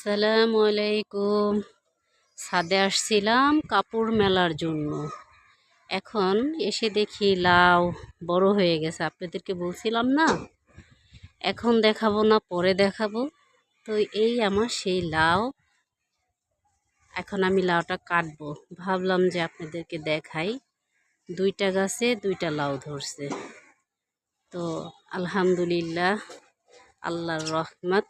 আসসালামু আলাইকুম। ছাদে আসছিলাম কাপড় মেলার জন্য। এখন এসে দেখি লাউ বড় হয়ে গেছে। আপনাদেরকে বলছিলাম না, এখন দেখাবো না পরে দেখাবো। তো এই আমার সেই লাউ। এখন আমি লাউটা কাটবো। ভাবলাম যে আপনাদেরকে দেখাই। দুইটা গাছে দুইটা লাউ ধরছে। তো আলহামদুলিল্লাহ, আল্লাহর রহমত।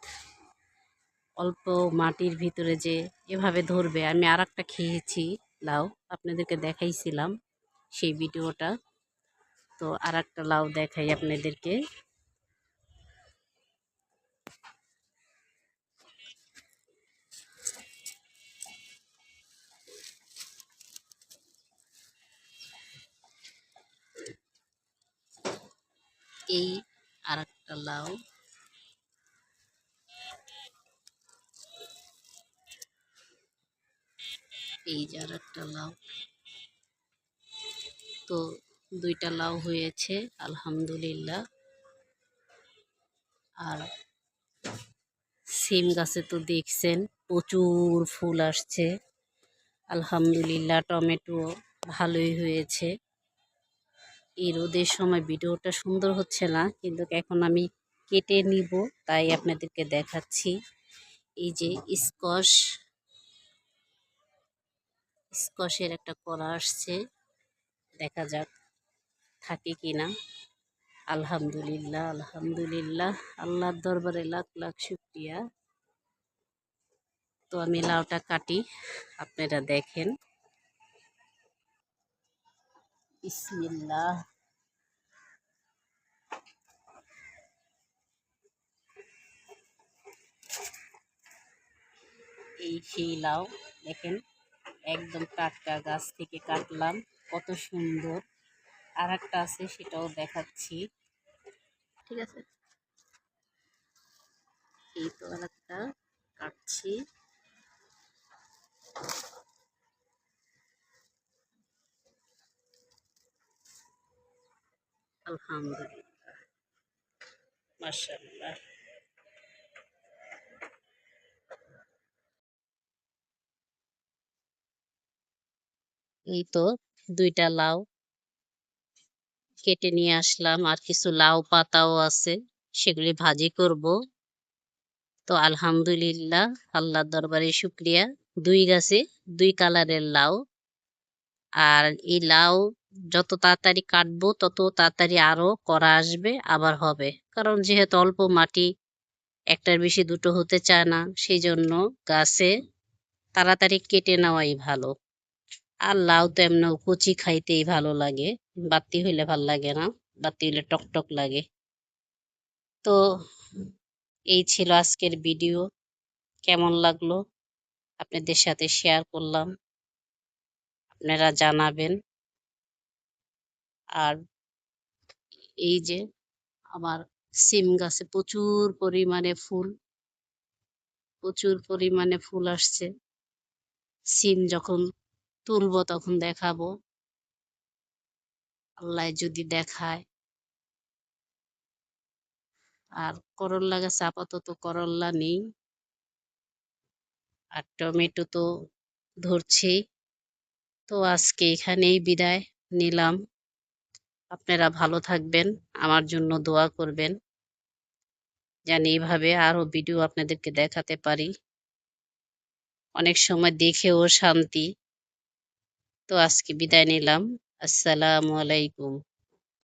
অল্প মাটির ভিতরে যে এভাবে ধরবে। আমি আর একটা খেয়েছি লাউ, আপনাদেরকে দেখাইছিলাম সেই ভিডিওটা। তো আর একটা লাউ দেখাই আপনাদেরকে। এই আর একটা লাউ। এই যে আর একটা লাউ। তো দুইটা লাউ হয়েছে আলহামদুলিল্লাহ। আর সিম গাছে তো দেখছেন প্রচুর ফুল আসছে আলহামদুলিল্লাহ। টমেটো ভালোই হয়েছে। এই রোদের সময় ভিডিওটা সুন্দর হচ্ছে না, কিন্তু এখন আমি কেটে নিব, তাই আপনাদেরকে দেখাচ্ছি। এই যে স্কোয়াশের একটা করা আসছে, দেখা যাক থাকে কিনা। আলহামদুলিল্লাহ আলহামদুলিল্লাহ, আল্লাহর দরবারে লাখ লাখ শুকরিয়া। তো আমি লাউটা কাটি, আপনারা দেখেন। বিসমিল্লাহ। এই সেই লাউ, দেখেন একদম টাটকা গাছ থেকে কাটলাম, কত সুন্দর। আর একটা আছে, সেটাও দেখাচ্ছি। ঠিক আছে, এই তো আর একটা কাটছি। আলহামদুলিল্লাহ, মাশাআল্লাহ। এই তো দুইটা লাউ কেটে নিয়ে আসলাম, আর কিছু লাউ পাতাও আছে, সেগুলি ভাজি করব। তো আলহামদুলিল্লাহ, আল্লাহর দরবারে শুকরিয়া। দুই গাছে দুই কালারের লাউ। আর এই লাউ যত তাড়াতাড়ি কাটবো তত তাড়াতাড়ি আরো করা আসবে, আবার হবে। কারণ যেহেতু অল্প মাটি, একটার বেশি দুটো হতে চায় না, সেই জন্য গাছে তাড়াতাড়ি কেটে নেওয়াই ভালো। আর লাউ তো এমনি কচি খাইতেই ভালো লাগে, বাতি হইলে ভাল লাগে না, বাতি হইলে টক টক লাগে। তো এই ছিল আজকের ভিডিও। কেমন লাগলো আপনাদের সাথে শেয়ার করলাম, আপনারা জানাবেন। আর এই যে আমার সিম গাছে প্রচুর পরিমাণে ফুল আসছে। সিম যখন তুলবো তখন দেখাবো, আল্লাহ যদি দেখায়। আর করল্লা গাছে আপাতত করল্লা নেই, আর টমেটো তো ধরছেই। তো আজকে এখানেই বিদায় নিলাম। আপনারা ভালো থাকবেন, আমার জন্য দোয়া করবেন, যেন এইভাবে আরো ভিডিও আপনাদেরকে দেখাতে পারি। অনেক সময় দেখেও শান্তি। তো আজকে বিদায় নিলাম। আসসালামু আলাইকুম।